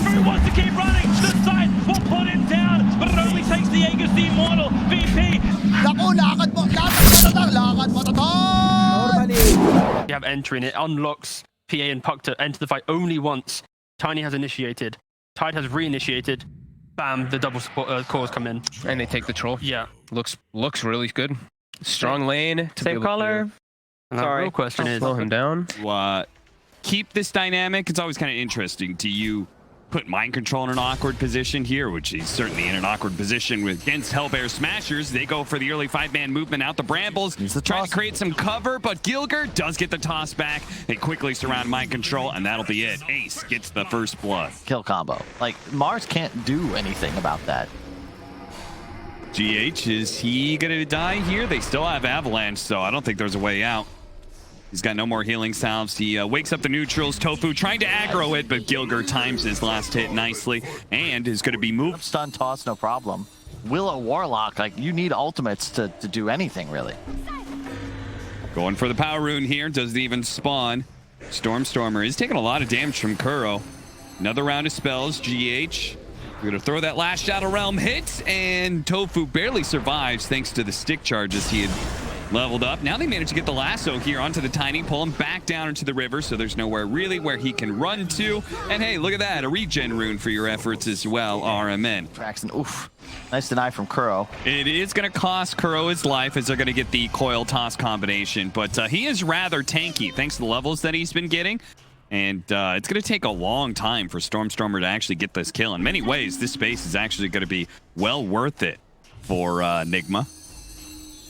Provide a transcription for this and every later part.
Tofu wants to keep running. The side will put him down, but it only takes the Aegis the Immortal. VP. Naku, lakad mo to, Ton! You have entry and it unlocks PA and Puck to enter the fight only once. Tiny has initiated. Tide has reinitiated. Bam, the double support cores come in. And they take the troll. Yeah. Looks really good. Strong lane. Same color. And the Sorry. real question is, Slow him down. Keep this dynamic. It's always kind of interesting. Do you put mind control in an awkward position here, which he's certainly in an awkward position with against Hellbear Smashers. They go for the early 5-man movement out the brambles, trying to create some cover, but Gilger does get the toss back. They quickly surround mind control, and that'll be it. Ace gets the first blood. Kill combo. Like, Mars can't do anything about that. GH, is he gonna die here? They still have Avalanche, so I don't think there's a way out. He's got no more healing salves. He wakes up the neutrals. Tofu trying to aggro it, but Gilger times his last hit nicely and is going to be moved. Stun toss, no problem. Willow Warlock, like, you need ultimates to do anything, really. Going for the power rune here. Doesn't even spawn. Stormer is taking a lot of damage from Kuro. Another round of spells. GH. We're going to throw that last Shadow Realm hit, and Tofu barely survives thanks to the stick charges he had leveled up. Now they manage to get the lasso here onto the Tiny, pull him back down into the river, so there's nowhere really where he can run to. And hey, look at that, a regen rune for your efforts as well, RMN. Traxon, oof. Nice deny from Kuro. It is going to cost Kuro his life as they're going to get the coil toss combination, but he is rather tanky thanks to the levels that he's been getting. And it's going to take a long time for Stormer to actually get this kill. In many ways, this space is actually going to be well worth it for NIGMA.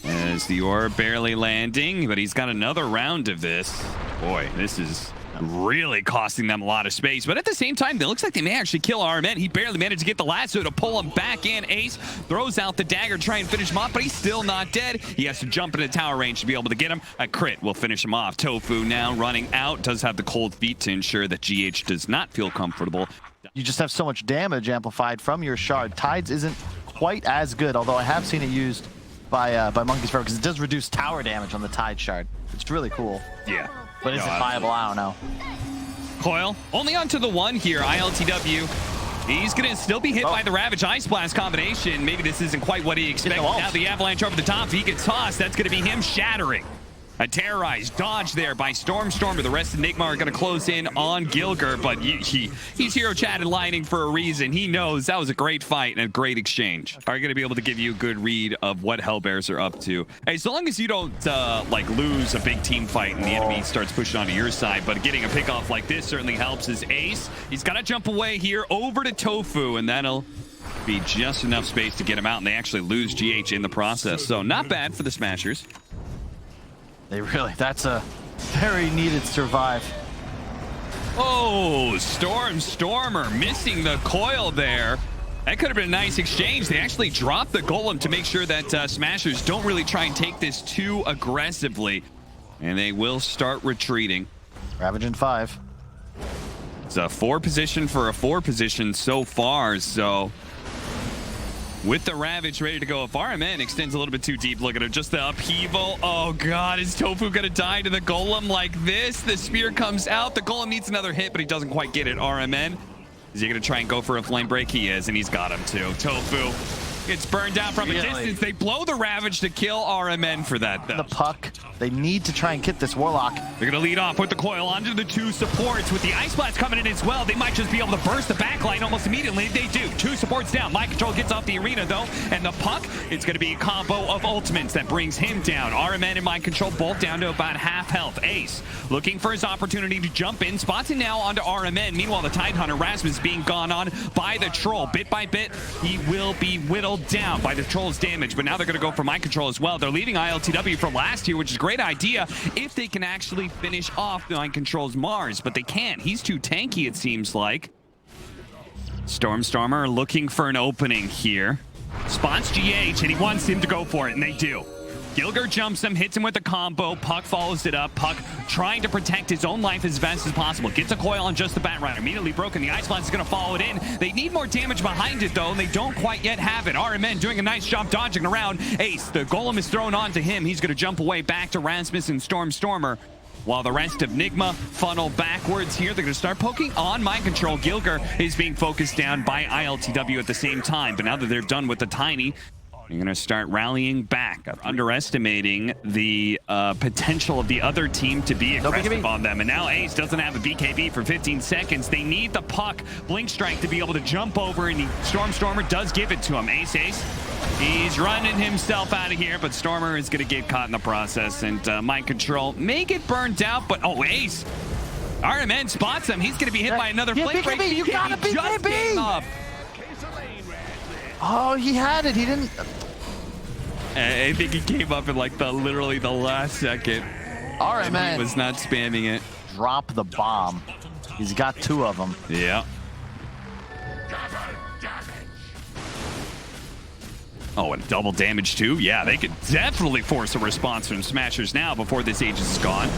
As the orb barely landing, but he's got another round of this. Boy, this is really costing them a lot of space. But at the same time, it looks like they may actually kill RMN. He barely managed to get the lasso to pull him back in. Ace throws out the dagger, try and finish him off, but he's still not dead. He has to jump into tower range to be able to get him. A crit will finish him off. Tofu now running out, does have the cold feet to ensure that GH does not feel comfortable. You just have so much damage amplified from your shard. Tides isn't quite as good, although I have seen it used by Monkey's Forever, because it does reduce tower damage on the Tide shard. It's really cool. Yeah. But is it viable? I don't know. Coil only onto the one here. ILTW. He's going to still be hit by the Ravage Ice Blast combination. Maybe this isn't quite what he expected. Now the Avalanche over the top. If he gets tossed, that's going to be him shattering. A terrorized dodge there by Stormer. The rest of NIGMA are going to close in on Gilger, but he's hero chatted lining for a reason. He knows that was a great fight and a great exchange. Are going to be able to give you a good read of what Hellbears are up to. Hey, so long as you don't like lose a big team fight and the enemy starts pushing onto your side, but getting a pick off like this certainly helps. His Ace, he's got to jump away here over to Tofu, and that'll be just enough space to get him out, and they actually lose GH in the process. So not bad for the Smashers. They really, that's a very needed survive. Oh, Stormer missing the coil there. That could have been a nice exchange. They actually dropped the golem to make sure that Smashers don't really try and take this too aggressively. And they will start retreating. Ravage in 5. It's a 4 position for a 4 position so far, so with the Ravage ready to go, if RMN extends a little bit too deep, look at him, just the upheaval. Oh God, is Tofu gonna die to the Golem like this? The spear comes out, the Golem needs another hit, but he doesn't quite get it. RMN, is he gonna try and go for a flame break? He is, and he's got him too. Tofu gets burned down from a distance. They blow the Ravage to kill RMN for that though. The Puck, they need to try and get this Warlock. They're gonna lead off with the coil onto the 2 supports. With the Ice Blast coming in as well, they might just be able to burst the backline almost immediately. They do. 2 supports down. Mind Control gets off the arena though, and the Puck, it's gonna be a combo of ultimates that brings him down. RMN and Mind Control both down to about half health. Ace looking for his opportunity to jump in, spots him now onto RMN. Meanwhile, the Tidehunter Rasmus being gone on by the Troll. Bit by bit, he will be whittled down by the Troll's damage, but now they're gonna go for Mind Control as well. They're leaving ILTW from last year, which is a great idea if they can actually finish off Mind Control's Mars, but they can't. He's too tanky, it seems like. Stormer looking for an opening here. Spots GH, and he wants him to go for it, and they do. Gilger jumps him, hits him with a combo. Puck follows it up. Puck trying to protect his own life as best as possible. Gets a coil on just the Batrider. Immediately broken. The Ice Blast is going to follow it in. They need more damage behind it, though, and they don't quite yet have it. RMN doing a nice job dodging around. Ace, the Golem is thrown onto him. He's going to jump away back to Rasmus and Stormer. while the rest of NIGMA funnel backwards here. They're going to start poking on mind control. Gilger is being focused down by ILTW at the same time, but now that they're done with the Tiny, you're going to start rallying back, underestimating the potential of the other team to be aggressive on them. And now Ace doesn't have a BKB for 15 seconds. They need the puck, Blink Strike, to be able to jump over, and Stormer does give it to him. Ace, he's running himself out of here, but Stormer is going to get caught in the process, and mind control may get burned out, but Ace. RMN spots him. He's going to be hit by another Blink Break. You got a BKB! Oh, he had it. He didn't. I think he came up in like literally the last second. All right, man. He was not spamming it. Drop the bomb. He's got 2 of them. Yeah. Oh, and double damage too? Yeah, they could definitely force a response from Smashers now before this Aegis is gone.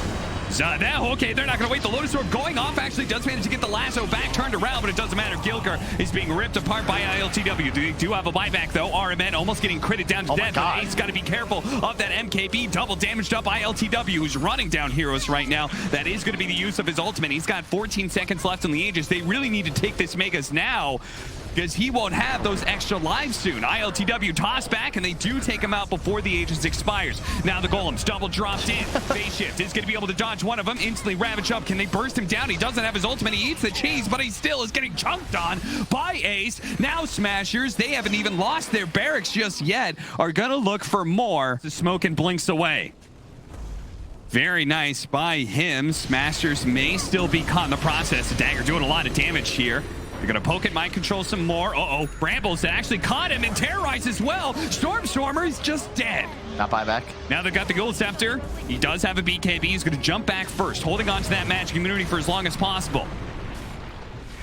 Okay, they're not going to wait. The Lotus Orb going off actually does manage to get the lasso back turned around, but it doesn't matter. Gilger is being ripped apart by ILTW. They do have a buyback, though. RMN almost getting critted down to death. But Ace got to be careful of that MKB. Double damaged up ILTW, who's running down heroes right now. That is going to be the use of his ultimate. He's got 14 seconds left in the Aegis. They really need to take this Megas now, because he won't have those extra lives soon. ILTW toss back, and they do take him out before the Aegis expires. Now the Golems double dropped in. Phase Shift is going to be able to dodge one of them. Instantly Ravage up. Can they burst him down? He doesn't have his ultimate. He eats the cheese, but he still is getting chunked on by Ace. Now Smashers, they haven't even lost their barracks just yet, are going to look for more. The smoke and blinks away. Very nice by him. Smashers may still be caught in the process. Dagger doing a lot of damage here. They're going to poke at mind control some more. Brambles actually caught him and terrorized as well. Stormer is just dead. Not buyback. Now they've got the Gold Scepter. He does have a BKB. He's going to jump back first, holding on to that magic immunity for as long as possible.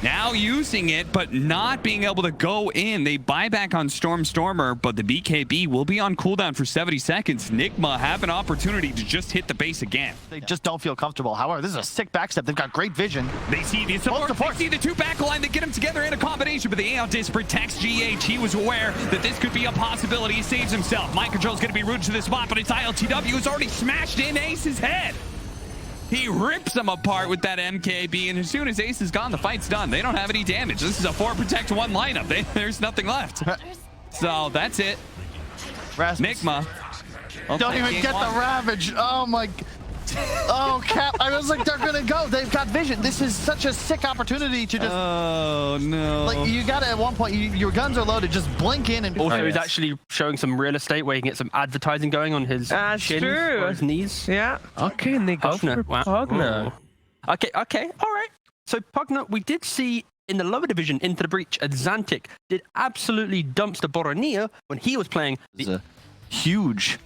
Now using it, but not being able to go in. They buy back on Stormer, but the BKB will be on cooldown for 70 seconds. NIGMA have an opportunity to just hit the base again. They just don't feel comfortable. However, this is a sick backstep. They've got great vision. They see the support. They see the 2 backline. They get them together in a combination, but the Aeon Disc protects GH. He was aware that this could be a possibility. He saves himself. Mind control is going to be rooted to the spot, but it's ILTW who's already smashed in Ace's head. He rips them apart with that MKB, and as soon as Ace is gone, the fight's done. They don't have any damage. This is a 4 protect 1 lineup. There's nothing left. So that's it. NIGMA. Don't even get the Ravage. Oh my. Oh, Cap. I was like, they're going to go. They've got vision. This is such a sick opportunity to just. Oh, no. Like, you got to, at one point, your guns are loaded. Just blink in and. Also, he's actually showing some real estate where he can get some advertising going on his shins or his knees. Yeah. Okay, and they go for Pugna. Okay. All right. So, Pugna, we did see in the lower division, Into the Breach, Xantic did absolutely dumpster Boromir when he was playing. It's a huge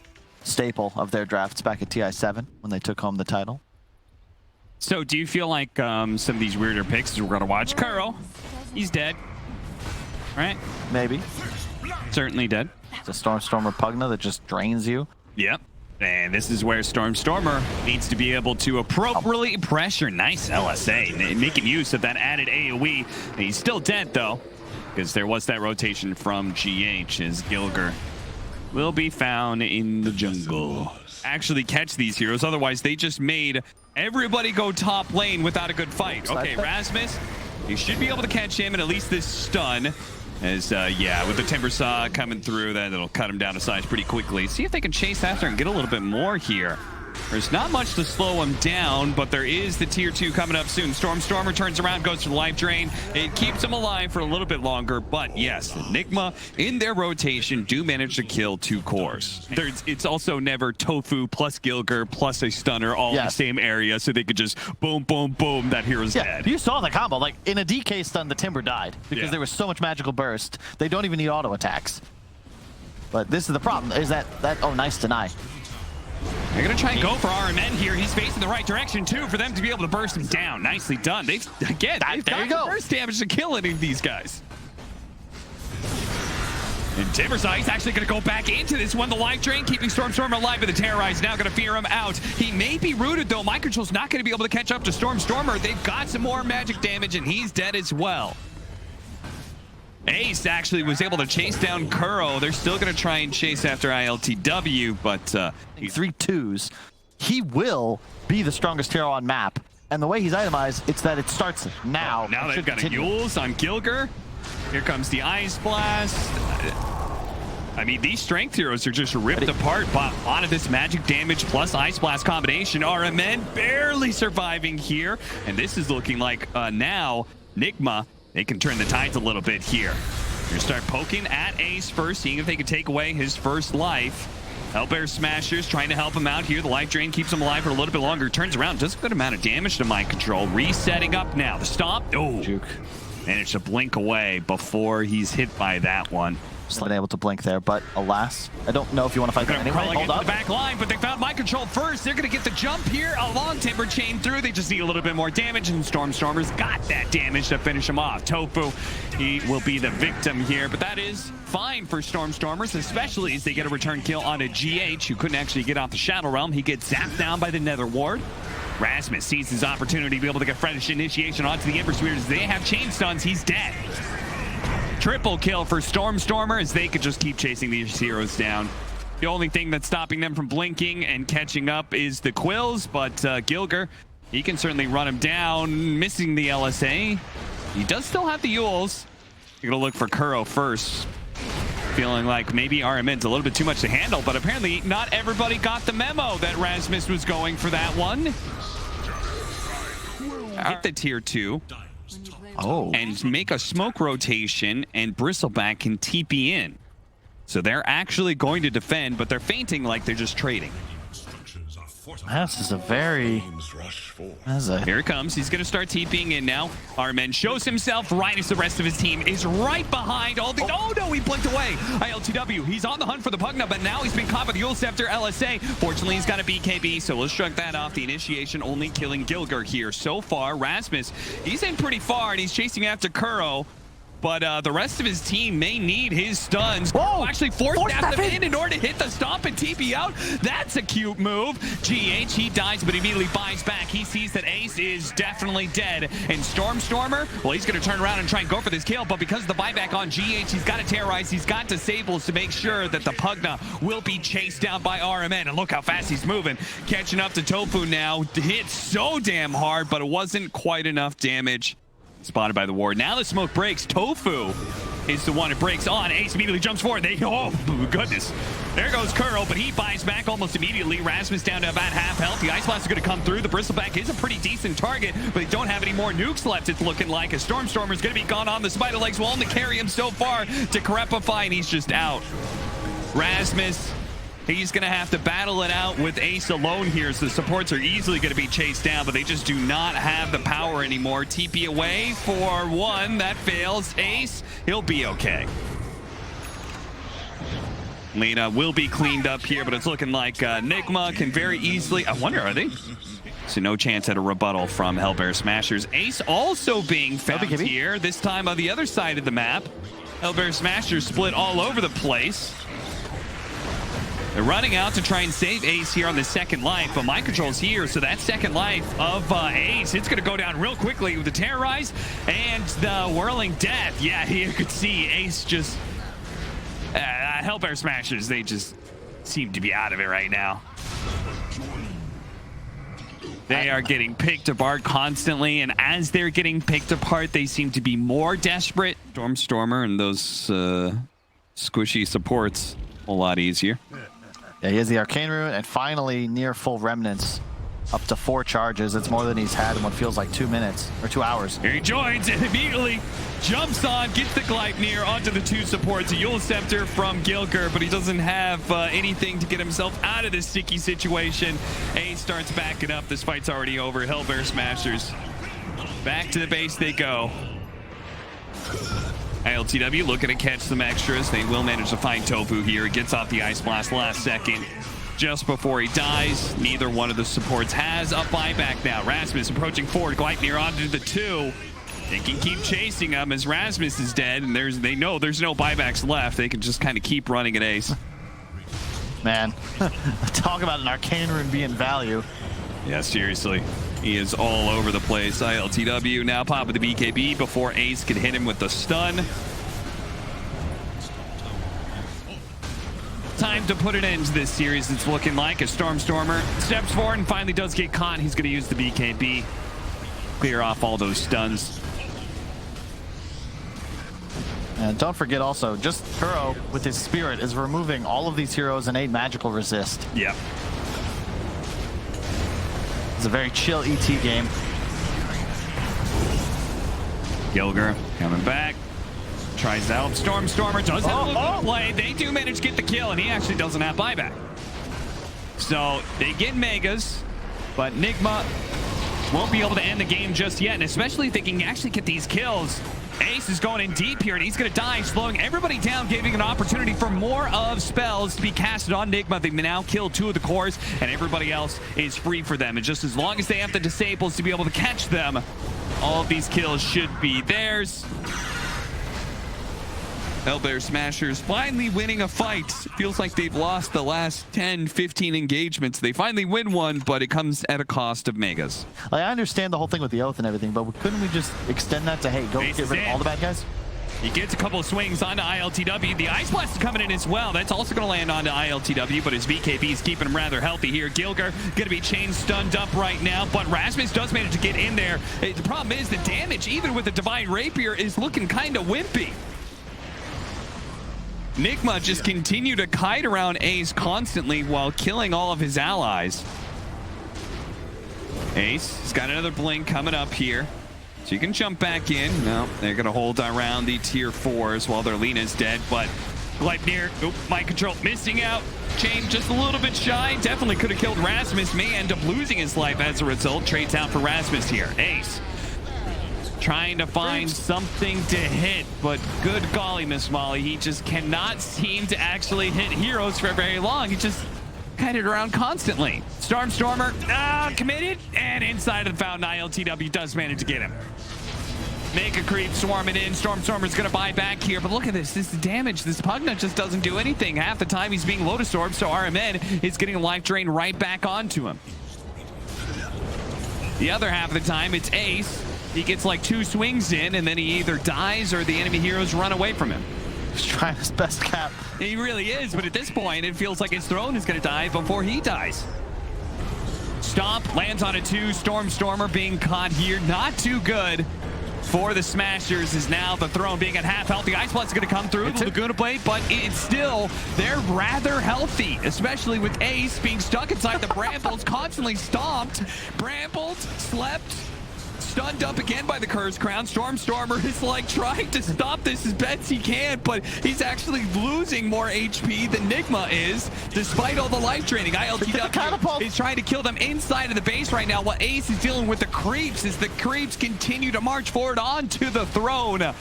staple of their drafts back at TI7 when they took home the title. So do you feel like some of these weirder picks we're going to watch? Kuro, he's dead. Right? Maybe. Certainly dead. It's a Stormer Pugna that just drains you. Yep. And this is where Stormer needs to be able to appropriately pressure. Nice LSA, making use of that added AoE. He's still dead, though, because there was that rotation from GH as Gilger will be found in the jungle. Actually catch these heroes, otherwise they just made everybody go top lane without a good fight. Okay, Rasmus, you should be able to catch him and at least this stun. As, yeah, with the Timber Saw coming through, that'll cut him down to size pretty quickly. See if they can chase after and get a little bit more here. There's not much to slow him down, but there is the tier 2 coming up soon. Stormer turns around, goes for the life drain. It keeps him alive for a little bit longer, but yes, NIGMA in their rotation do manage to kill 2 cores. It's also never Tofu plus Gilger plus a stunner all in the same area, so they could just boom, boom, boom, that hero's dead. You saw the combo. Like, in a DK stun, the Timber died because there was so much magical burst. They don't even need auto attacks. But this is the problem, is that oh, nice deny. They're going to try and go for RMN here. He's facing the right direction, too, for them to be able to burst him down. Nicely done. They've got the burst damage to kill any of these guys. And Timbersaw, he's actually going to go back into this one. The life drain, keeping Stormer alive, but the Terrorize now going to fear him out. He may be rooted, though. Mind control's not going to be able to catch up to Stormer. They've got some more magic damage, and he's dead as well. Ace actually was able to chase down Kuro. They're still going to try and chase after ILTW, but 3 twos. he will be the strongest hero on map. And the way he's itemized, it's that it starts now. Now they've got a Yules on Gilger. Here comes the Ice Blast. I mean, these strength heroes are just ripped apart by a lot of this magic damage plus Ice Blast combination. RMN barely surviving here. And this is looking like now NIGMA, they can turn the tides a little bit here. They're going to start poking at Ace first, seeing if they can take away his first life. Hellbear Smashers trying to help him out here. The life drain keeps him alive for a little bit longer. Turns around, does a good amount of damage to Mind Control. Resetting up now. The stomp. Oh, juke. Managed to blink away before he's hit by that one. Just unable to blink there, but alas, I don't know if you want to fight them anyway. Hold up. The back line, but they found Mind Control first. They're going to get the jump here. A long Timber Chain through. They just need a little bit more damage, and Stormstormers got that damage to finish him off. Tofu, he will be the victim here, but that is fine for Stormstormers, especially as they get a return kill on a GH who couldn't actually get off the Shadow Realm. He gets zapped down by the Nether Ward. Rasmus sees his opportunity to be able to get fresh initiation onto the Ember Spears. They have chain stuns. He's dead. Triple kill for Stormstormer as they could just keep chasing these heroes down. The only thing that's stopping them from blinking and catching up is the Quills, but Gilger, he can certainly run him down, missing the LSA. He does still have the Yules. You're gonna look for Kuro first. Feeling like maybe RMN's a little bit too much to handle, but apparently not everybody got the memo that Rasmus was going for that one. Hit the tier 2. Oh. And make a smoke rotation, and Bristleback can TP in. So they're actually going to defend, but they're feinting like they're just trading. This is a very... Here it comes. He's going to start TPing in now. Armen shows himself right as the rest of his team is right behind all the... Oh, no, he blinked away. ILTW, he's on the hunt for the Pugna, but now he's been caught by the Yule Scepter LSA. Fortunately, he's got a BKB, so we'll shrug that off. The initiation only killing Gilger here. So far, Rasmus, he's in pretty far, and he's chasing after Kuro. But the rest of his team may need his stuns. Whoa! Actually, force them in order to hit the stomp and TP out. That's a cute move. GH, he dies, but immediately buys back. He sees that Ace is definitely dead. And Stormstormer, well, he's going to turn around and try and go for this kill. But because of the buyback on GH, he's got to terrorize. He's got disables to make sure that the Pugna will be chased down by RMN. And look how fast he's moving. Catching up to Tofu now. Hit so damn hard, but it wasn't quite enough damage. Spotted by the ward. Now the smoke breaks. Tofu is the one that breaks on. Ace immediately jumps forward. Oh, goodness. There goes Kuro, but he buys back almost immediately. Rasmus down to about half health. The Ice Blast is going to come through. The Bristleback is a pretty decent target, but they don't have any more nukes left, it's looking like. A Stormstormer is going to be gone on. The Spider Legs will only carry him so far to Crepify, and he's just out. Rasmus, he's going to have to battle it out with Ace alone here, so the supports are easily going to be chased down, but they just do not have the power anymore. TP away for one. That fails. Ace, he'll be okay. Lena will be cleaned up here, but it's looking like NIGMA can very easily... I wonder, are they? So no chance at a rebuttal from Hellbear Smashers. Ace also being found here, this time on the other side of the map. Hellbear Smashers split all over the place. They're running out to try and save Ace here on the second life, but Mind Control's here, so that second life of Ace, it's going to go down real quickly with the Terrorize and the Whirling Death. Yeah, you could see Ace just... Hellbear Smashers, they just seem to be out of it right now. They are getting picked apart constantly, and as they're getting picked apart, they seem to be more desperate. Stormstormer and those squishy supports a lot easier. Yeah, he has the Arcane Rune, and finally near full remnants. Up to 4 charges. It's more than he's had in what feels like 2 minutes, or 2 hours. Here he joins and immediately jumps on, gets the Gleipnir onto the 2 supports. A Yule Scepter from Gilger, but he doesn't have anything to get himself out of this sticky situation. Ace starts backing up. This fight's already over. Hellbear Smashers. Back to the base they go. ILTW looking to catch some extras. They will manage to find Tofu here. He gets off the Ice Blast last second. Just before he dies, neither one of the supports has a buyback now. Rasmus approaching forward, Gleipnir onto the 2. They can keep chasing him as Rasmus is dead, and they know there's no buybacks left. They can just kind of keep running at Ace. Man, talk about an Arcane Rune being value. Yeah, seriously. He is all over the place. ILTW now popping the BKB before Ace could hit him with the stun. time to put an end to this series, it's looking like, as Stormer steps forward and finally does get caught. He's going to use the BKB, clear off all those stuns. And don't forget also, just Kuro with his spirit is removing all of these heroes' innate magical resist. Yep. It's a very chill ET game. Gilger coming back. Tries to help Stormer does have a little bit of play. They do manage to get the kill, and he actually doesn't have buyback. So they get Megas, but NIGMA won't be able to end the game just yet, and especially if they can actually get these kills. Ace is going in deep here, and he's going to die, slowing everybody down, giving an opportunity for more of spells to be casted on NIGMA. They've now killed 2 of the cores, and everybody else is free for them. And just as long as they have the disables to be able to catch them, all of these kills should be theirs. Hellbear Smashers finally winning a fight. Feels like they've lost the last 10, 15 engagements. They finally win one, but it comes at a cost of Megas. Like, I understand the whole thing with the oath and everything, but couldn't we just extend that to, hey, go get rid of all the bad guys? He gets a couple of swings onto ILTW. The Ice Blast is coming in as well. That's also going to land onto ILTW, but his BKB is keeping him rather healthy here. Gilger going to be chain stunned up right now, but Rasmus does manage to get in there. The problem is the damage, even with the Divine Rapier, is looking kind of wimpy. NIGMA just continue to kite around Ace constantly while killing all of his allies. Ace has got another blink coming up here, so you can jump back in. No, they're going to hold around the tier 4s while their Lena's dead, but Gleipnir, mind control, missing out. Chain just a little bit shy. Definitely could have killed Rasmus. May end up losing his life as a result. Trades out for Rasmus here. Ace trying to find something to hit, but good golly, Miss Molly, he just cannot seem to actually hit heroes for very long. He just kited around constantly. Stormer committed, and inside of the fountain, ILTW does manage to get him. Make a creep, swarming in. Stormer's gonna buy back here, but look at this. This damage, this Pugna just doesn't do anything. Half the time he's being Lotus Orb, so RMN is getting a life drain right back onto him. The other half of the time, it's Ace. He gets like 2 swings in, and then he either dies or the enemy heroes run away from him. He's trying his best, Cap. He really is, but at this point, it feels like his throne is going to die before he dies. Stomp lands on a 2. Stormer being caught here. Not too good for the Smashers, is now the throne being at half health. The Ice Blast is going to come through the Laguna Blade, but it's still, they're rather healthy, especially with Ace being stuck inside the brambles, constantly stomped, brambled, slept, stunned up again by the Curse Crown. Stormer is like trying to stop this as best he can, but he's actually losing more HP than NIGMA is, despite all the life draining. ILTW is trying to kill them inside of the base right now, while Ace is dealing with the creeps as the creeps continue to march forward onto the throne.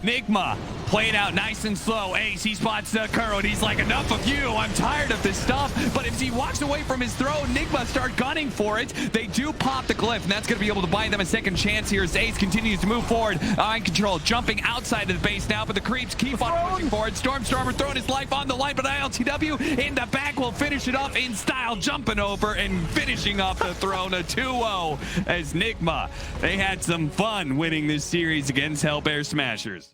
NIGMA playing out nice and slow. Ace, he spots Kuro, and he's like, enough of you, I'm tired of this stuff. But if he walks away from his throne, NIGMA start gunning for it. They do pop the glyph, and that's going to be able to buy them a second chance here as Ace continues to move forward. Mind control, jumping outside of the base now, but the creeps keep on pushing forward. Stormer throwing his life on the line, but ILTW in the back will finish it off in style, jumping over and finishing off the throne. A 2-0 as NIGMA, they had some fun winning this series against Hellbear Smashers.